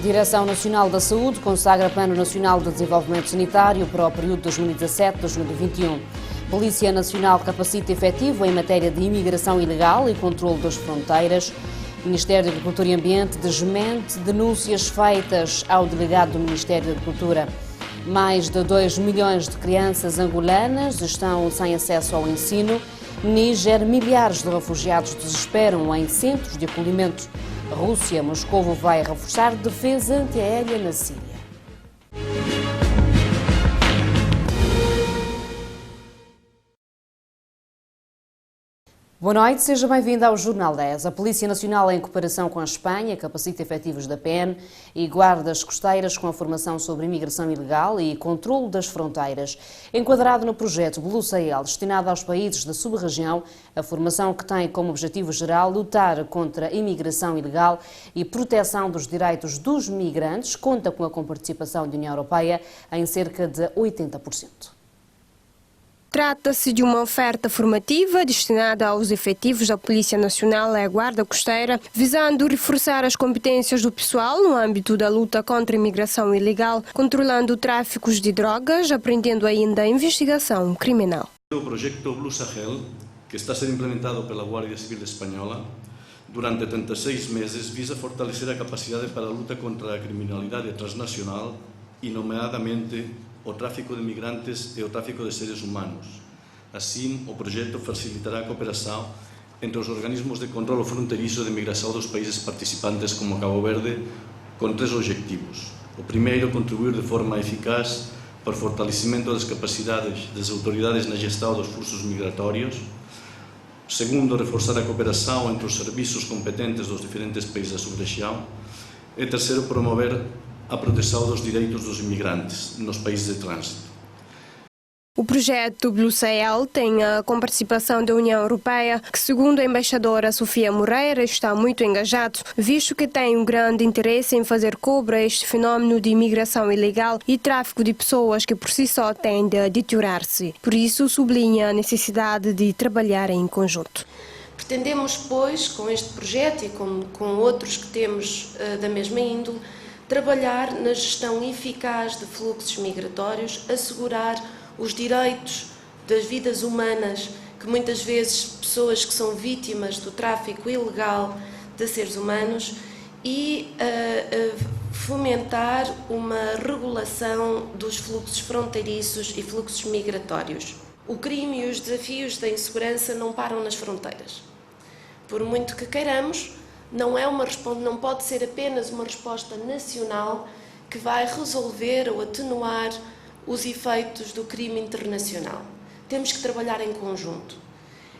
Direção Nacional da Saúde consagra Plano Nacional de Desenvolvimento Sanitário para o período 2017-2021. Polícia Nacional capacita efetivo em matéria de imigração ilegal e controle das fronteiras. Ministério da Agricultura e Ambiente desmente denúncias feitas ao delegado do Ministério da Agricultura. Mais de 2 milhões de crianças angolanas estão sem acesso ao ensino. Níger, milhares de refugiados desesperam em centros de acolhimento. Rússia, Moscovo vai reforçar defesa antiaérea na Síria. Boa noite, seja bem-vindo ao Jornal 10. A Polícia Nacional, em cooperação com a Espanha, capacita efetivos da PN e guardas costeiras com a formação sobre imigração ilegal e controlo das fronteiras. Enquadrado no projeto Blue Sahel, destinado aos países da sub-região, a formação que tem como objetivo geral lutar contra a imigração ilegal e proteção dos direitos dos migrantes, conta com a comparticipação da União Europeia em cerca de 80%. Trata-se de uma oferta formativa destinada aos efetivos da Polícia Nacional e Guarda Costeira, visando reforçar as competências do pessoal no âmbito da luta contra a imigração ilegal, controlando tráficos de drogas, aprendendo ainda a investigação criminal. O projeto Blue Sahel, que está a ser implementado pela Guardia Civil Espanhola durante 36 meses, visa fortalecer a capacidade para a luta contra a criminalidade transnacional e, nomeadamente, o tráfico de migrantes e o tráfico de seres humanos. Assim, o projeto facilitará a cooperação entre os organismos de controlo fronteiriço de migração dos países participantes como Cabo Verde, com 3 objetivos. O primeiro, contribuir de forma eficaz para o fortalecimento das capacidades das autoridades na gestão dos fluxos migratórios. O segundo, reforçar a cooperação entre os serviços competentes dos diferentes países da sub-região. E terceiro, promover a proteção dos direitos dos imigrantes nos países de trânsito. O projeto Blue Sahel tem a comparticipação da União Europeia, que, segundo a embaixadora Sofia Moreira, está muito engajado, visto que tem um grande interesse em fazer cobra a este fenómeno de imigração ilegal e tráfico de pessoas que por si só tende a deteriorar-se. Por isso, sublinha a necessidade de trabalhar em conjunto. Pretendemos, pois, com este projeto e com outros que temos da mesma índole, trabalhar na gestão eficaz de fluxos migratórios, assegurar os direitos das vidas humanas, que muitas vezes pessoas que são vítimas do tráfico ilegal de seres humanos, e fomentar uma regulação dos fluxos fronteiriços e fluxos migratórios. O crime e os desafios da insegurança não param nas fronteiras. Por muito que queiramos, não pode ser apenas uma resposta nacional que vai resolver ou atenuar os efeitos do crime internacional. Temos que trabalhar em conjunto.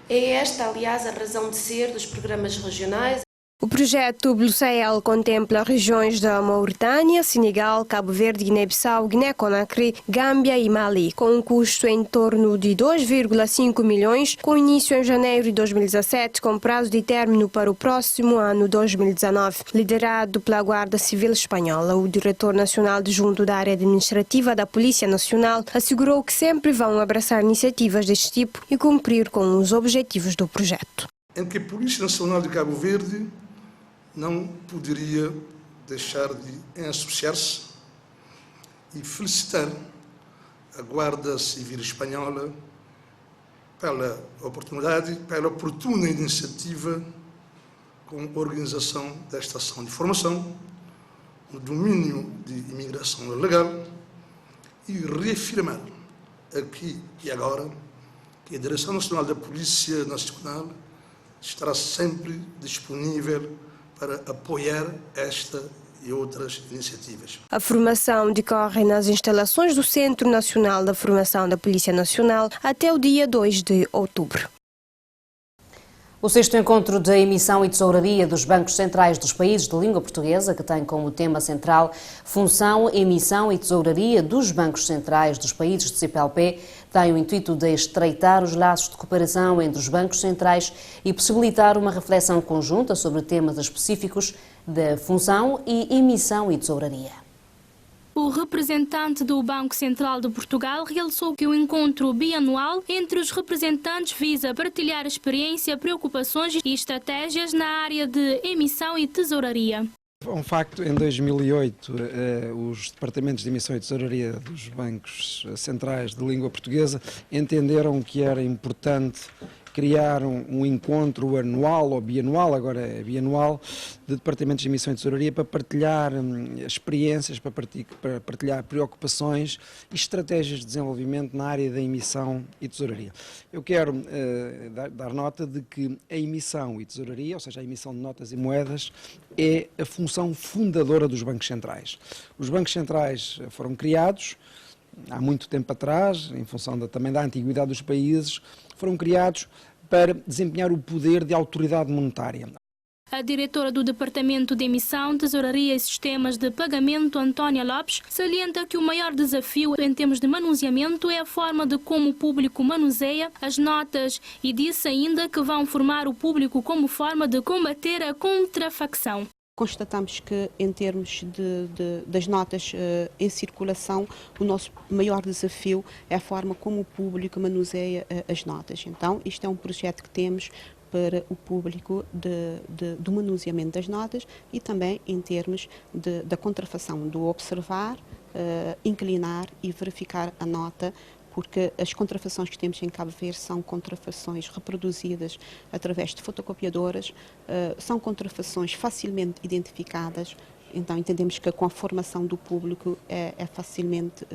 É esta, aliás, a razão de ser dos programas regionais. O projeto Blue Sahel contempla regiões da Mauritânia, Senegal, Cabo Verde, Guiné-Bissau, Guiné-Conakry, Gâmbia e Mali, com um custo em torno de 2,5 milhões, com início em janeiro de 2017, com prazo de término para o próximo ano 2019. Liderado pela Guarda Civil Espanhola, o diretor nacional adjunto da área administrativa da Polícia Nacional assegurou que sempre vão abraçar iniciativas deste tipo e cumprir com os objetivos do projeto. Em que a Polícia Nacional de Cabo Verde não poderia deixar de associar-se e felicitar a Guarda Civil Espanhola pela oportunidade, pela oportuna iniciativa com a organização desta ação de formação no domínio de imigração legal e reafirmar aqui e agora que a Direção Nacional da Polícia Nacional estará sempre disponível para apoiar esta e outras iniciativas. A formação decorre nas instalações do Centro Nacional da Formação da Polícia Nacional até o dia 2 de outubro. O 6º encontro da emissão e tesouraria dos bancos centrais dos países de língua portuguesa, que tem como tema central função, emissão e tesouraria dos bancos centrais dos países de CPLP, tem o intuito de estreitar os laços de cooperação entre os bancos centrais e possibilitar uma reflexão conjunta sobre temas específicos da função e emissão e tesouraria. O representante do Banco Central de Portugal realçou que o encontro bianual entre os representantes visa partilhar experiência, preocupações e estratégias na área de emissão e tesouraria. É um facto, em 2008, os departamentos de emissão e tesouraria dos bancos centrais de língua portuguesa entenderam que era importante criar um encontro anual ou bianual, agora é bianual, de departamentos de emissão e tesouraria para partilhar experiências, para partilhar preocupações e estratégias de desenvolvimento na área da emissão e tesouraria. Eu quero dar nota de que a emissão e tesouraria, ou seja, a emissão de notas e moedas, é a função fundadora dos bancos centrais. Os bancos centrais foram criados há muito tempo atrás, em função também da antiguidade dos países, foram criados para desempenhar o poder de autoridade monetária. A diretora do Departamento de Emissão, Tesouraria e Sistemas de Pagamento, Antónia Lopes, salienta que o maior desafio em termos de manuseamento é a forma de como o público manuseia as notas e disse ainda que vão formar o público como forma de combater a contrafacção. Constatamos que, em termos das notas em circulação, o nosso maior desafio é a forma como o público manuseia as notas. Então, isto é um projeto que temos para o público do manuseamento das notas e também em termos da contrafação, do observar, inclinar e verificar a nota, porque as contrafações que temos em Cabo Verde são contrafações reproduzidas através de fotocopiadoras, são contrafações facilmente identificadas, então entendemos que com a formação do público é facilmente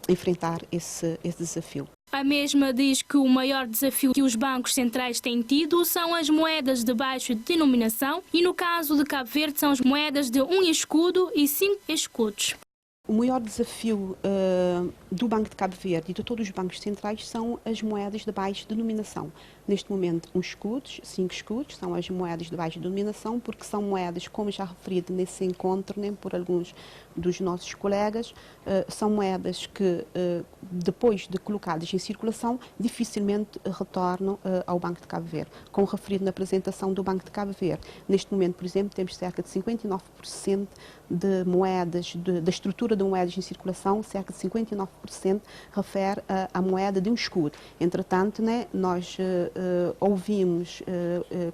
enfrentar esse desafio. A mesma diz que o maior desafio que os bancos centrais têm tido são as moedas de baixa denominação e, no caso de Cabo Verde, são as moedas de 1 escudo e 5 escudos. O maior desafio do Banco de Cabo Verde e de todos os bancos centrais são as moedas de baixa denominação. Neste momento, 1 escudo, 5 escudos, são as moedas de baixa denominação, porque são moedas, como já referido nesse encontro, né, por alguns dos nossos colegas, são moedas que, depois de colocadas em circulação, dificilmente retornam ao Banco de Cabo Verde. Como referido na apresentação do Banco de Cabo Verde, neste momento, por exemplo, temos cerca de 59% de moedas, da estrutura de moedas em circulação, cerca de 59% refere à moeda de 1 escudo. Entretanto, né, nós ouvimos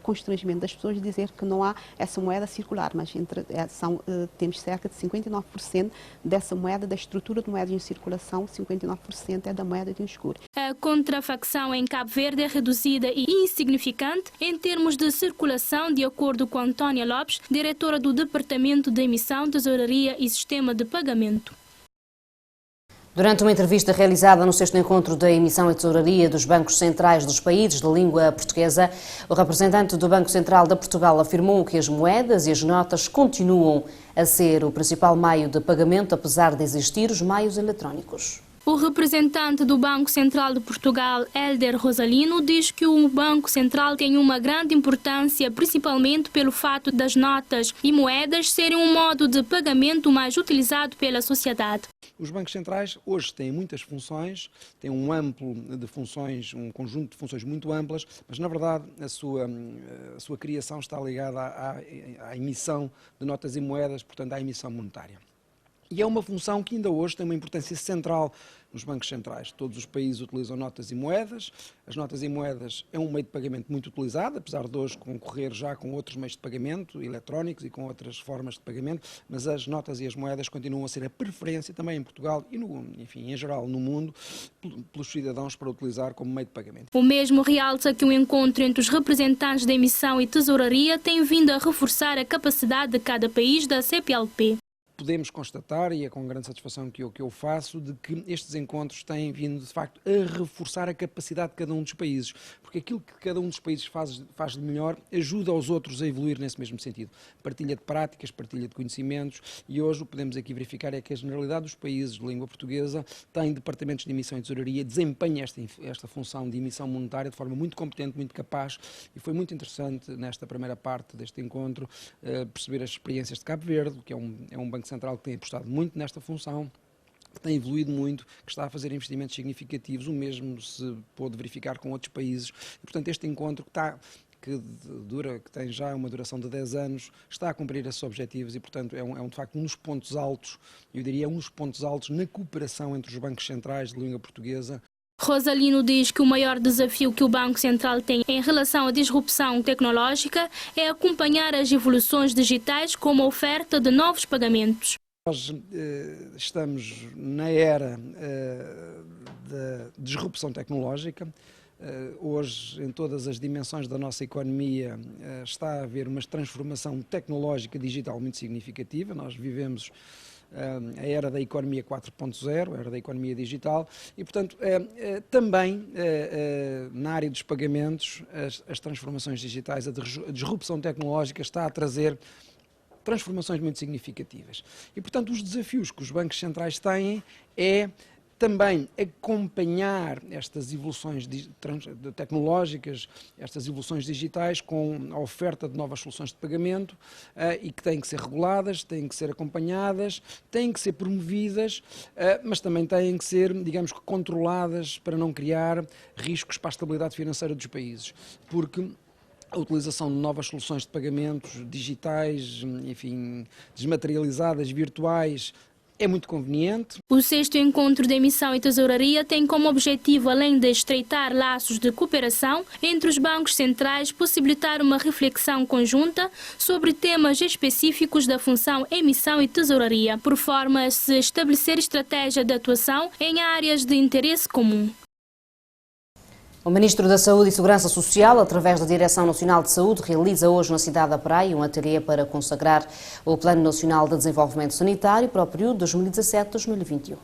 constrangimento das pessoas dizer que não há essa moeda circular, mas temos cerca de 59% dessa moeda, da estrutura de moedas em circulação, 59% é da moeda de 1 escudo. A contrafacção em Cabo Verde é reduzida e insignificante em termos de circulação, de acordo com Antónia Lopes, diretora do Departamento de Emissão, Tesouraria e Sistema de Pagamento. Durante uma entrevista realizada no 6º encontro da emissão e tesouraria dos bancos centrais dos países de língua portuguesa, o representante do Banco Central de Portugal afirmou que as moedas e as notas continuam a ser o principal meio de pagamento, apesar de existir os meios eletrónicos. O representante do Banco Central de Portugal, Hélder Rosalino, diz que o Banco Central tem uma grande importância, principalmente pelo fato das notas e moedas serem um modo de pagamento mais utilizado pela sociedade. Os bancos centrais hoje têm muitas funções, têm um conjunto de funções muito amplas, mas na verdade a sua criação está ligada à emissão de notas e moedas, portanto à emissão monetária. E é uma função que ainda hoje tem uma importância central nos bancos centrais. Todos os países utilizam notas e moedas. As notas e moedas é um meio de pagamento muito utilizado, apesar de hoje concorrer já com outros meios de pagamento, eletrónicos e com outras formas de pagamento, mas as notas e as moedas continuam a ser a preferência também em Portugal e, em geral, no mundo, pelos cidadãos para utilizar como meio de pagamento. O mesmo realça que o encontro entre os representantes da emissão e tesouraria tem vindo a reforçar a capacidade de cada país da CPLP. Podemos constatar, e é com grande satisfação que eu faço, de que estes encontros têm vindo, de facto, a reforçar a capacidade de cada um dos países, porque aquilo que cada um dos países faz de melhor ajuda os outros a evoluir nesse mesmo sentido. Partilha de práticas, partilha de conhecimentos, e hoje o que podemos aqui verificar é que a generalidade dos países de língua portuguesa tem departamentos de emissão e tesouraria, desempenha esta função de emissão monetária de forma muito competente, muito capaz, e foi muito interessante nesta primeira parte deste encontro perceber as experiências de Cabo Verde, que é um banco central que tem apostado muito nesta função, que tem evoluído muito, que está a fazer investimentos significativos, o mesmo se pôde verificar com outros países, e portanto este encontro que tem já uma duração de 10 anos, está a cumprir esses objetivos e, portanto, é de facto um dos pontos altos, eu diria um dos pontos altos na cooperação entre os bancos centrais de língua portuguesa Rosalino diz que o maior desafio que o Banco Central tem em relação à disrupção tecnológica é acompanhar as evoluções digitais como a oferta de novos pagamentos. Nós estamos na era da disrupção tecnológica. Hoje, em todas as dimensões da nossa economia, está a haver uma transformação tecnológica digital muito significativa. Nós vivemos a era da economia 4.0, a era da economia digital, e, portanto, também na área dos pagamentos, as transformações digitais, a disrupção tecnológica está a trazer transformações muito significativas. E, portanto, os desafios que os bancos centrais têm é também acompanhar estas evoluções tecnológicas, estas evoluções digitais, com a oferta de novas soluções de pagamento e que têm que ser reguladas, têm que ser acompanhadas, têm que ser promovidas, mas também têm que ser, digamos que, controladas para não criar riscos para a estabilidade financeira dos países. Porque a utilização de novas soluções de pagamentos digitais, enfim, desmaterializadas, virtuais, é muito conveniente. O 6º encontro de emissão e tesouraria tem como objetivo, além de estreitar laços de cooperação entre os bancos centrais, possibilitar uma reflexão conjunta sobre temas específicos da função emissão e tesouraria, por forma a se estabelecer estratégia de atuação em áreas de interesse comum. O Ministro da Saúde e Segurança Social, através da Direção Nacional de Saúde, realiza hoje na cidade da Praia um ateliê para consagrar o Plano Nacional de Desenvolvimento Sanitário para o período 2017-2021.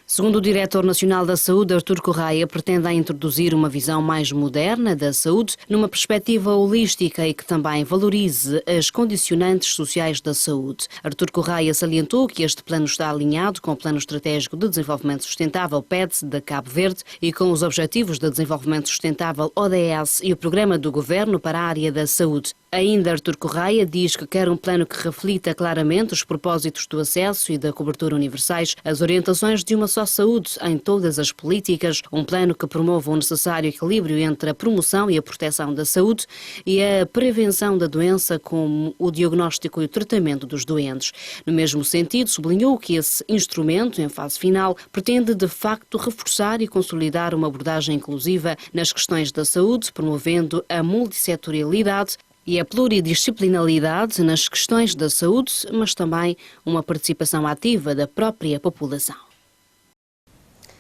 Segundo o Diretor Nacional da Saúde, Artur Correia, pretende introduzir uma visão mais moderna da saúde, numa perspectiva holística e que também valorize as condicionantes sociais da saúde. Artur Correia salientou que este plano está alinhado com o Plano Estratégico de Desenvolvimento Sustentável, PEDS, de Cabo Verde, e com os Objetivos de Desenvolvimento Sustentável, ODS, e o Programa do Governo para a área da saúde. Ainda Artur Correia diz que quer um plano que reflita claramente os propósitos do acesso e da cobertura universais, as orientações de uma só saúde em todas as políticas, um plano que promova o necessário equilíbrio entre a promoção e a proteção da saúde e a prevenção da doença, como o diagnóstico e o tratamento dos doentes. No mesmo sentido, sublinhou que esse instrumento, em fase final, pretende de facto reforçar e consolidar uma abordagem inclusiva nas questões da saúde, promovendo a multissetorialidade e a pluridisciplinaridade nas questões da saúde, mas também uma participação ativa da própria população.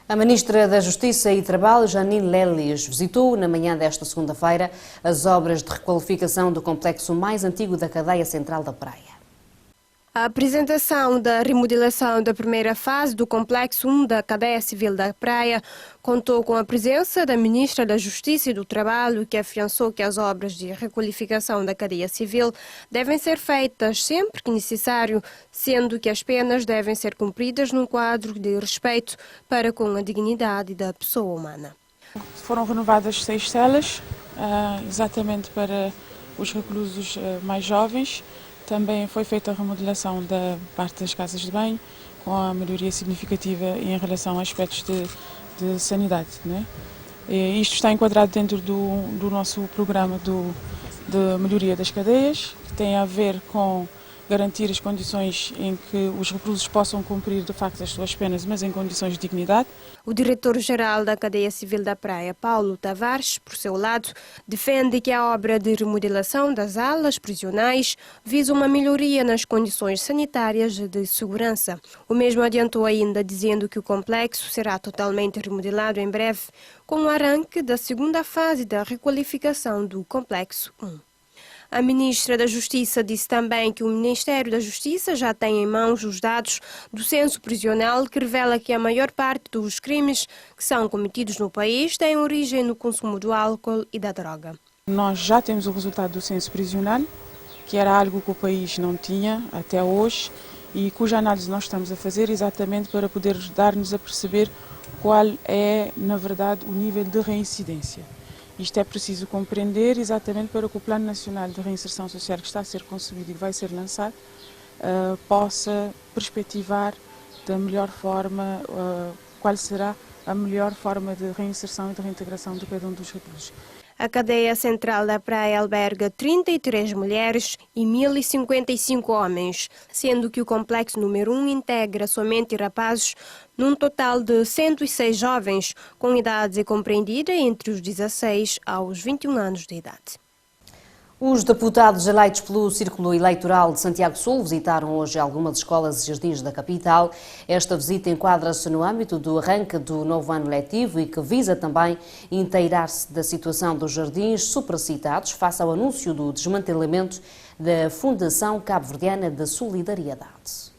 A Ministra da Justiça e Trabalho, Janine Lelis, visitou na manhã desta segunda-feira as obras de requalificação do complexo mais antigo da cadeia central da Praia. A apresentação da remodelação da primeira fase do Complexo 1 da Cadeia Civil da Praia contou com a presença da Ministra da Justiça e do Trabalho, que afiançou que as obras de requalificação da cadeia civil devem ser feitas sempre que necessário, sendo que as penas devem ser cumpridas num quadro de respeito para com a dignidade da pessoa humana. Foram renovadas 6 celas, exatamente para os reclusos mais jovens. Também foi feita a remodelação da parte das casas de banho, com a melhoria significativa em relação a aspectos de sanidade, né? E isto está enquadrado dentro do nosso programa de melhoria das cadeias, que tem a ver com garantir as condições em que os reclusos possam cumprir de facto as suas penas, mas em condições de dignidade. O diretor-geral da Cadeia Civil da Praia, Paulo Tavares, por seu lado, defende que a obra de remodelação das alas prisionais visa uma melhoria nas condições sanitárias e de segurança. O mesmo adiantou ainda, dizendo que o complexo será totalmente remodelado em breve, com o arranque da segunda fase da requalificação do Complexo 1. A Ministra da Justiça disse também que o Ministério da Justiça já tem em mãos os dados do censo prisional, que revela que a maior parte dos crimes que são cometidos no país têm origem no consumo do álcool e da droga. Nós já temos o resultado do censo prisional, que era algo que o país não tinha até hoje e cuja análise nós estamos a fazer exatamente para poder dar-nos a perceber qual é, na verdade, o nível de reincidência. Isto é preciso compreender exatamente para que o Plano Nacional de Reinserção Social, que está a ser concebido e vai ser lançado, possa perspectivar da melhor forma qual será a melhor forma de reinserção e de reintegração de cada um dos reclusos. A cadeia central da praia alberga 33 mulheres e 1.055 homens, sendo que o complexo número 1 integra somente rapazes, num total de 106 jovens, com idade compreendida entre os 16 aos 21 anos de idade. Os deputados eleitos pelo Círculo Eleitoral de Santiago Sul visitaram hoje algumas escolas e jardins da capital. Esta visita enquadra-se no âmbito do arranque do novo ano letivo e que visa também inteirar-se da situação dos jardins supracitados face ao anúncio do desmantelamento da Fundação Cabo-Verdiana de Solidariedade.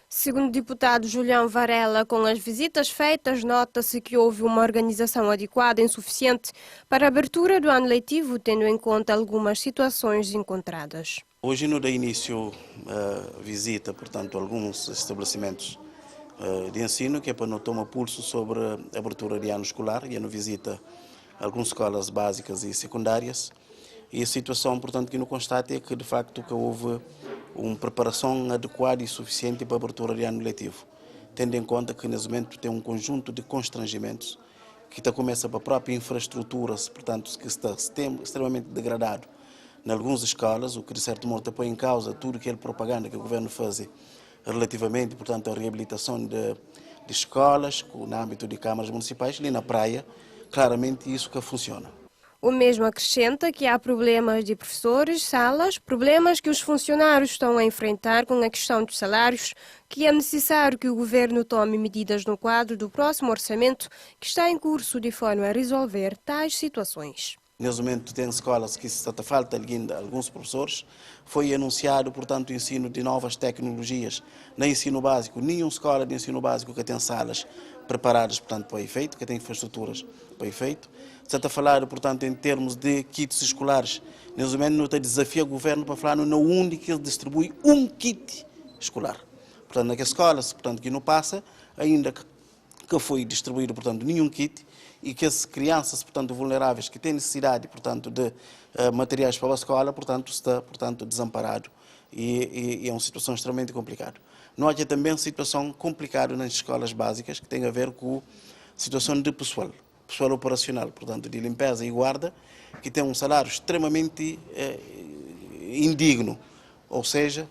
Segundo o deputado Julião Varela, com as visitas feitas, nota-se que houve uma organização adequada e suficiente para a abertura do ano letivo, tendo em conta algumas situações encontradas. Hoje no dá início a visita, portanto, a alguns estabelecimentos de ensino, que é para não tomar pulso sobre a abertura de ano escolar, e não visita algumas escolas básicas e secundárias. E a situação, portanto, que não constate é que, de facto, que houve uma preparação adequada e suficiente para a abertura de ano letivo, tendo em conta que, nesse momento, tem um conjunto de constrangimentos que começa para a própria infraestrutura, portanto, que está extremamente degradado em algumas escolas, o que, de certo modo, põe em causa tudo aquela propaganda que o governo faz relativamente, portanto, à reabilitação de escolas, no âmbito de câmaras municipais, ali na praia, claramente isso que funciona. O mesmo acrescenta que há problemas de professores, salas, problemas que os funcionários estão a enfrentar com a questão dos salários, que é necessário que o governo tome medidas no quadro do próximo orçamento que está em curso de forma a resolver tais situações. Nesse momento tem escolas que está falta ainda alguns professores. Foi anunciado, portanto, o ensino de novas tecnologias no ensino básico. Nenhuma escola de ensino básico que tem salas preparadas, portanto, para efeito, que tem infraestruturas para efeito. Está a falar, portanto, em termos de kits escolares. Nesse momento, não tem desafio ao governo para falar no onde que ele distribui um kit escolar. Portanto, naquelas escolas, portanto, que não passa, ainda que foi distribuído, portanto, nenhum kit, e que as crianças, portanto, vulneráveis, que têm necessidade, portanto, de materiais para a escola, portanto, está, portanto, desamparado, e é uma situação extremamente complicada. Não há também uma situação complicada nas escolas básicas, que tem a ver com a situação de pessoal operacional, portanto, de limpeza e guarda, que tem um salário extremamente indigno, ou seja,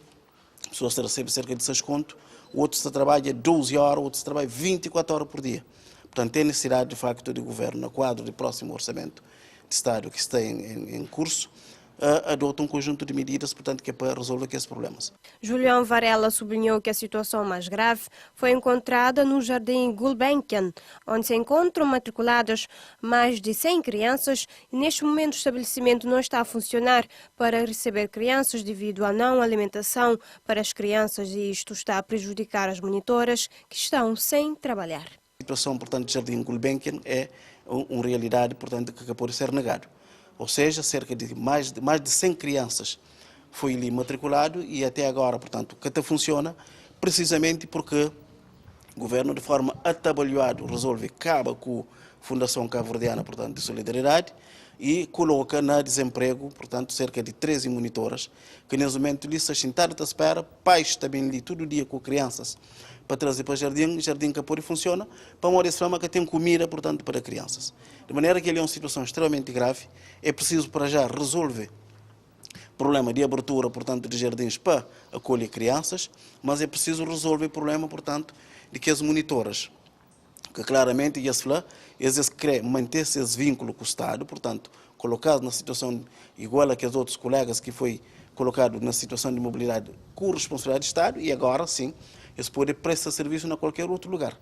pessoas recebem cerca de 6 contos, outros trabalham 12 horas, outros trabalham 24 horas por dia. Portanto, tem necessidade, de facto, de governo, no quadro do próximo orçamento de Estado que está em curso, adota um conjunto de medidas, portanto, que é para resolver aqueles problemas. Julião Varela sublinhou que a situação mais grave foi encontrada no Jardim Gulbenkian, onde se encontram matriculadas mais de 100 crianças e neste momento o estabelecimento não está a funcionar para receber crianças devido à não alimentação para as crianças e isto está a prejudicar as monitoras que estão sem trabalhar. A situação, portanto, do Jardim Gulbenkian é uma realidade, portanto, que pode ser negado. Ou seja, cerca de mais de 100 crianças foi ali matriculado e até agora, portanto, que até funciona, precisamente porque o governo, de forma atabalhoada, resolve, acaba com a Fundação Cabo-Verdiana, portanto, de Solidariedade e coloca na desemprego, portanto, cerca de 13 monitoras, que nesse momento ali se sentaram à espera, pais também ali todo dia com crianças para trazer para o jardim que pode funciona, para uma forma que tem comida, portanto, para crianças. De maneira que ele é uma situação extremamente grave, é preciso para já resolver o problema de abertura, portanto, de jardins para acolher crianças, mas é preciso resolver o problema, portanto, de que as monitoras, que claramente, eles querem manter-se esse vínculo com o Estado, portanto, colocado na situação igual a que os outros colegas que foi colocado na situação de mobilidade com responsabilidade do Estado, e agora sim, eles podem prestar serviço em qualquer outro lugar.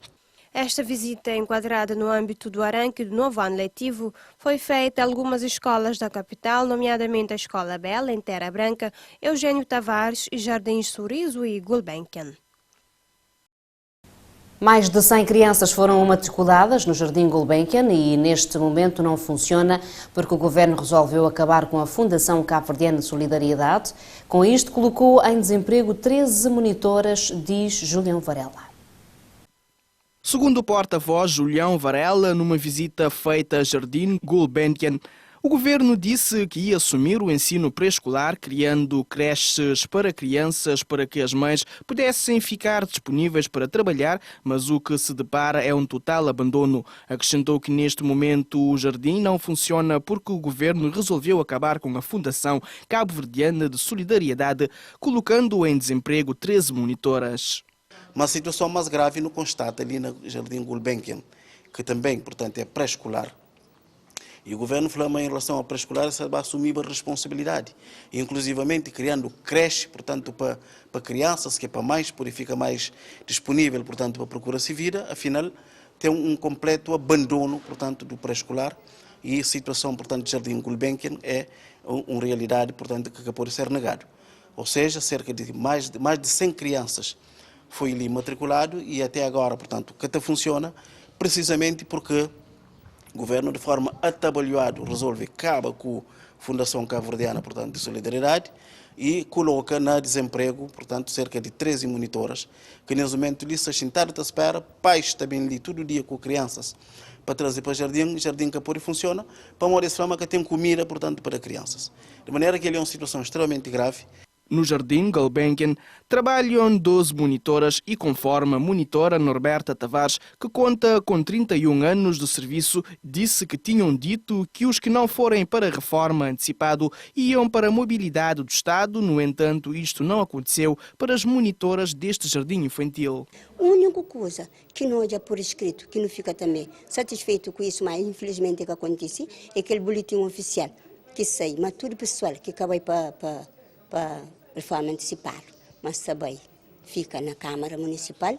Esta visita, enquadrada no âmbito do arranque do novo ano letivo, foi feita em algumas escolas da capital, nomeadamente a Escola Bela, em Terra Branca, Eugênio Tavares e Jardins Sorriso e Gulbenkian. Mais de 100 crianças foram matriculadas no Jardim Gulbenkian e neste momento não funciona porque o governo resolveu acabar com a Fundação Cabo-Verdiana de Solidariedade. Com isto, colocou em desemprego 13 monitoras, diz Julião Varela. Segundo o porta-voz Julião Varela, numa visita feita a Jardim Gulbenkian, O governo disse que ia assumir o ensino pré-escolar, criando creches para crianças para que as mães pudessem ficar disponíveis para trabalhar, mas o que se depara é um total abandono. Acrescentou que neste momento o jardim não funciona porque o governo resolveu acabar com a Fundação Cabo-Verdiana de Solidariedade, colocando em desemprego 13 monitoras. Uma situação mais grave não constata ali no Jardim Gulbenkian, que também, portanto, é pré-escolar. E o governo falou em relação ao pré-escolar, se vai assumir a responsabilidade, inclusivamente criando creche, portanto, para crianças, que é para mais, porque fica mais disponível, portanto, para procura se vira, afinal, tem um completo abandono, portanto, do pré-escolar, e a situação, portanto, do Jardim Gulbenkian é uma realidade, portanto, que pode ser negado. Ou seja, cerca de mais de 100 crianças foi ali matriculado e até agora, portanto, que até funciona, precisamente porque o governo, de forma atabalhoada, resolve acabar com a Fundação Cabo-Verdiana, portanto, de Solidariedade e coloca na desemprego, portanto, cerca de 13 monitoras, que nesse momento ali se sentaram à espera, pais também ali todo dia com crianças para trazer para o jardim que por funciona, para uma forma que tem comida, portanto, para crianças. De maneira que ele é uma situação extremamente grave. No Jardim Gulbenkian trabalham 12 monitoras e conforme a monitora Norberta Tavares, que conta com 31 anos de serviço, disse que tinham dito que os que não forem para a reforma antecipado iam para a mobilidade do Estado. No entanto, isto não aconteceu para as monitoras deste jardim infantil. A única coisa que não é por escrito, que não fica também satisfeito com isso, mas infelizmente o que acontece é aquele boletim oficial que sai, mas tudo pessoal que acaba para reforma antecipada, mas também fica na Câmara Municipal,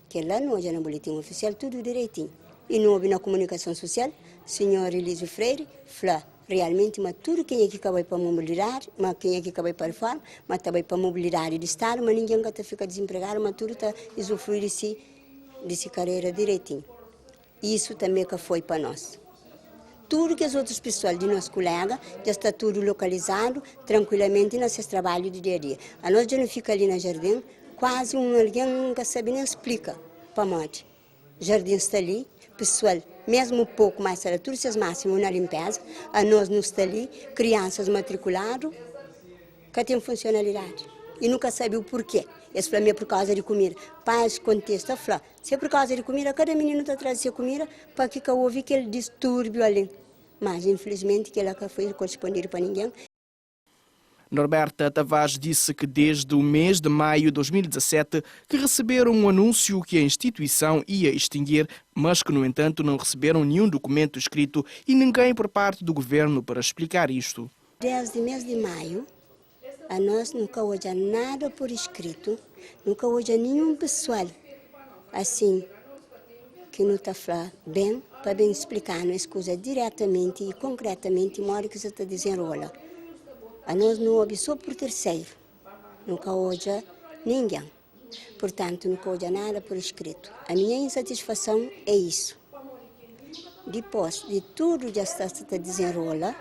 que lá não é no boletim oficial, tudo direitinho. E não houve na comunicação social, senhor Elísio Freire falou realmente, mas tudo quem é que acaba para mobilidade, mas quem é que acaba para reforma, mas também para mobilidade de Estado, mas ninguém fica desempregado, mas tudo está usufruir desse carreira direitinho. Isso também que foi para nós. Tudo que as outras pessoas de nossos colegas já está tudo localizado tranquilamente nos seus trabalhos de dia a dia. A nós já não fica ali no jardim, quase alguém nunca sabe nem explica para nós. O jardim está ali, pessoal, mesmo pouco mais, será tudo seus máximos na limpeza, a nós não está ali, crianças matriculadas, que tem funcionalidade. E nunca sabe o porquê. Esse flamengo é por causa de comida. Pais contesta, fala, se é por causa de comida, cada menino está trazendo comida para que houve aquele distúrbio ali. Mas, infelizmente, que ela foi correspondido para ninguém. Norberta Tavares disse que desde o mês de maio de 2017 que receberam um anúncio que a instituição ia extinguir, mas que, no entanto, não receberam nenhum documento escrito e ninguém por parte do governo para explicar isto. Desde o mês de maio, a nós nunca houve nada por escrito, nunca houve nenhum pessoal assim que não está falando bem, para bem explicar as coisas diretamente e concretamente, de modo que você está dizendo, olha, a nós não houve só por terceiro, nunca houve ninguém. Portanto, nunca houve nada por escrito. A minha insatisfação é isso. Depois de tudo já está dizendo, olha,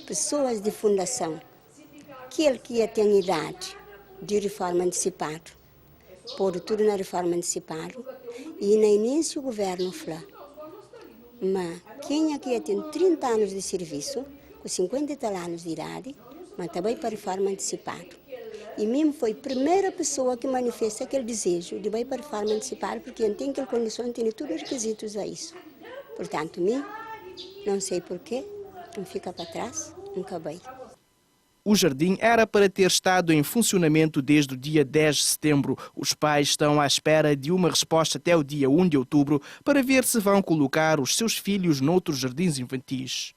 pessoas de fundação, aquele que tem idade de reforma antecipada, pôr tudo na reforma antecipada, e no início o governo falou, mas quem aqui tem 30 anos de serviço, com 50 e tal anos de idade, mas também para reforma antecipada. E mesmo foi a primeira pessoa que manifesta aquele desejo de ir para reforma antecipada, porque não tem aquela condição, tem todos os requisitos a isso. Portanto, mim, não sei porquê, não fica para trás, nunca vai. O jardim era para ter estado em funcionamento desde o dia 10 de setembro. Os pais estão à espera de uma resposta até o dia 1 de outubro para ver se vão colocar os seus filhos noutros jardins infantis.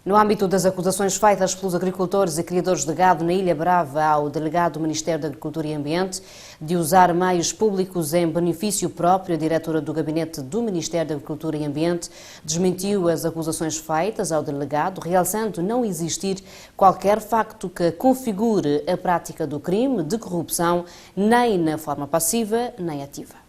No âmbito das acusações feitas pelos agricultores e criadores de gado na Ilha Brava ao delegado do Ministério da Agricultura e Ambiente de usar meios públicos em benefício próprio, a diretora do Gabinete do Ministério da Agricultura e Ambiente desmentiu as acusações feitas ao delegado, realçando não existir qualquer facto que configure a prática do crime de corrupção, nem na forma passiva nem ativa.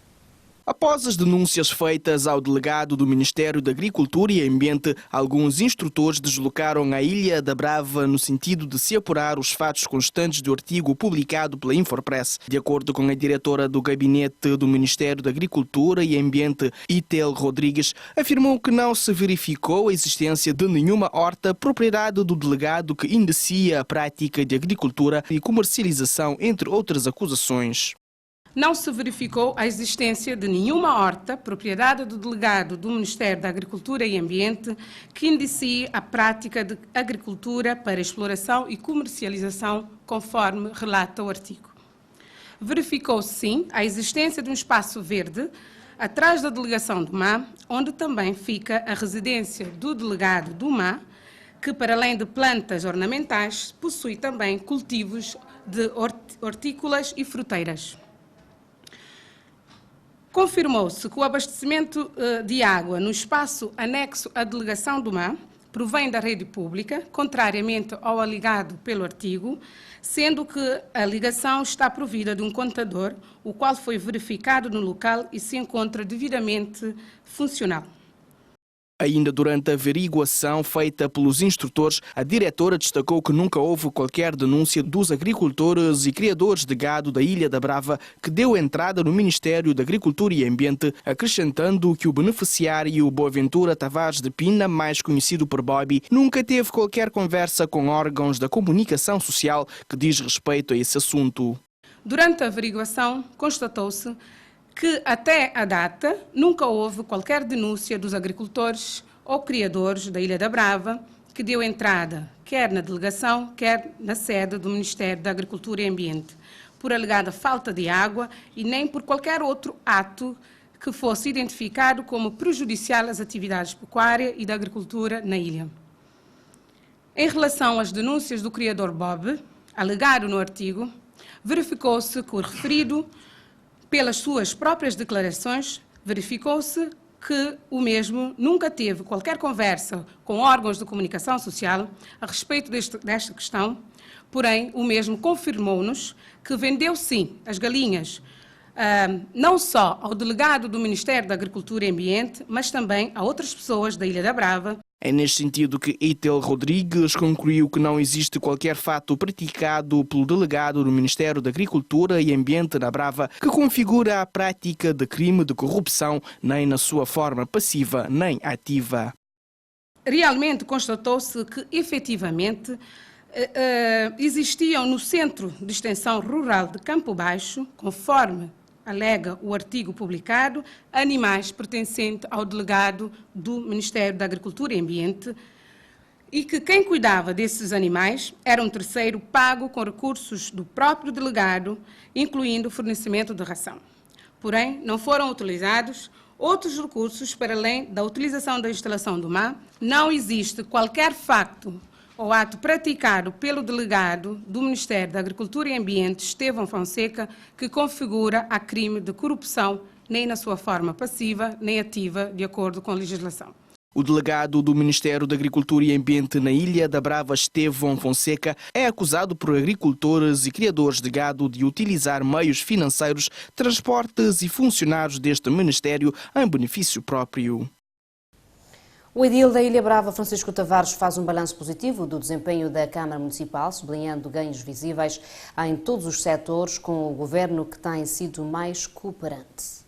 Após as denúncias feitas ao delegado do Ministério da Agricultura e Ambiente, alguns instrutores deslocaram a Ilha da Brava no sentido de se apurar os fatos constantes do artigo publicado pela Infopress. De acordo com a diretora do gabinete do Ministério da Agricultura e Ambiente, Itel Rodrigues, afirmou que não se verificou a existência de nenhuma horta propriedade do delegado que indicia a prática de agricultura e comercialização, entre outras acusações. Não se verificou a existência de nenhuma horta, propriedade do delegado do Ministério da Agricultura e Ambiente, que indicie a prática de agricultura para exploração e comercialização, conforme relata o artigo. Verificou-se, sim, a existência de um espaço verde atrás da delegação do MA, onde também fica a residência do delegado do MA, que, para além de plantas ornamentais, possui também cultivos de hortícolas e fruteiras. Confirmou-se que o abastecimento de água no espaço anexo à delegação do MA provém da rede pública, contrariamente ao alegado pelo artigo, sendo que a ligação está provida de um contador, o qual foi verificado no local e se encontra devidamente funcional. Ainda durante a averiguação feita pelos instrutores, a diretora destacou que nunca houve qualquer denúncia dos agricultores e criadores de gado da Ilha da Brava que deu entrada no Ministério da Agricultura e Ambiente, acrescentando que o beneficiário Boaventura Tavares de Pina, mais conhecido por Bobby, nunca teve qualquer conversa com órgãos da comunicação social que diz respeito a esse assunto. Durante a averiguação, constatou-se que até a data nunca houve qualquer denúncia dos agricultores ou criadores da Ilha da Brava que deu entrada, quer na delegação, quer na sede do Ministério da Agricultura e Ambiente, por alegada falta de água e nem por qualquer outro ato que fosse identificado como prejudicial às atividades pecuárias e da agricultura na ilha. Em relação às denúncias do criador Bob, alegado no artigo, verificou-se que o referido, pelas suas próprias declarações, verificou-se que o mesmo nunca teve qualquer conversa com órgãos de comunicação social a respeito desta questão, porém, o mesmo confirmou-nos que vendeu, sim, as galinhas, não só ao delegado do Ministério da Agricultura e Ambiente, mas também a outras pessoas da Ilha da Brava. É neste sentido que Itel Rodrigues concluiu que não existe qualquer fato praticado pelo delegado do Ministério da Agricultura e Ambiente na Brava que configura a prática de crime de corrupção, nem na sua forma passiva nem ativa. Realmente constatou-se que, efetivamente, existiam no Centro de Extensão Rural de Campo Baixo, conforme alega o artigo publicado, animais pertencentes ao delegado do Ministério da Agricultura e Ambiente e que quem cuidava desses animais era um terceiro pago com recursos do próprio delegado, incluindo o fornecimento de ração. Porém, não foram utilizados outros recursos para além da utilização da instalação do MA. Não existe qualquer facto ou ato praticado pelo delegado do Ministério da Agricultura e Ambiente, Estevão Fonseca, que configura a crime de corrupção, nem na sua forma passiva, nem ativa, de acordo com a legislação. O delegado do Ministério da Agricultura e Ambiente na Ilha da Brava, Estevão Fonseca, é acusado por agricultores e criadores de gado de utilizar meios financeiros, transportes e funcionários deste Ministério em benefício próprio. O edil da Ilha Brava, Francisco Tavares, faz um balanço positivo do desempenho da Câmara Municipal, sublinhando ganhos visíveis em todos os setores, com o governo que tem sido mais cooperante.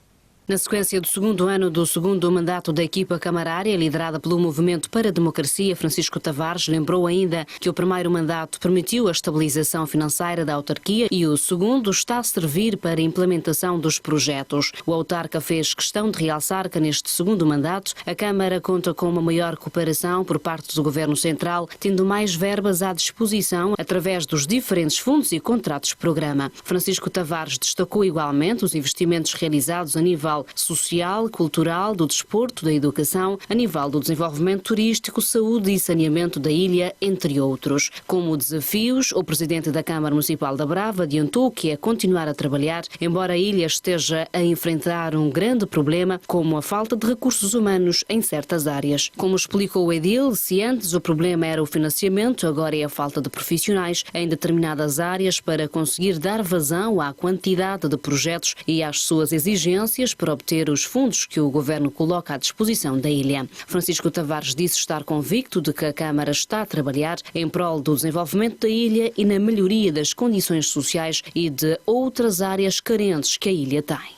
Na sequência do segundo ano do segundo mandato da equipa camarária, liderada pelo Movimento para a Democracia, Francisco Tavares lembrou ainda que o primeiro mandato permitiu a estabilização financeira da autarquia e o segundo está a servir para a implementação dos projetos. O autarca fez questão de realçar que neste segundo mandato a Câmara conta com uma maior cooperação por parte do Governo Central, tendo mais verbas à disposição através dos diferentes fundos e contratos-programa. Francisco Tavares destacou igualmente os investimentos realizados a nível social, cultural, do desporto, da educação, a nível do desenvolvimento turístico, saúde e saneamento da ilha, entre outros. Como desafios, o presidente da Câmara Municipal da Brava adiantou que é continuar a trabalhar, embora a ilha esteja a enfrentar um grande problema, como a falta de recursos humanos em certas áreas. Como explicou o edil, se antes o problema era o financiamento, agora é a falta de profissionais em determinadas áreas para conseguir dar vazão à quantidade de projetos e às suas exigências para para obter os fundos que o Governo coloca à disposição da ilha. Francisco Tavares disse estar convicto de que a Câmara está a trabalhar em prol do desenvolvimento da ilha e na melhoria das condições sociais e de outras áreas carentes que a ilha tem.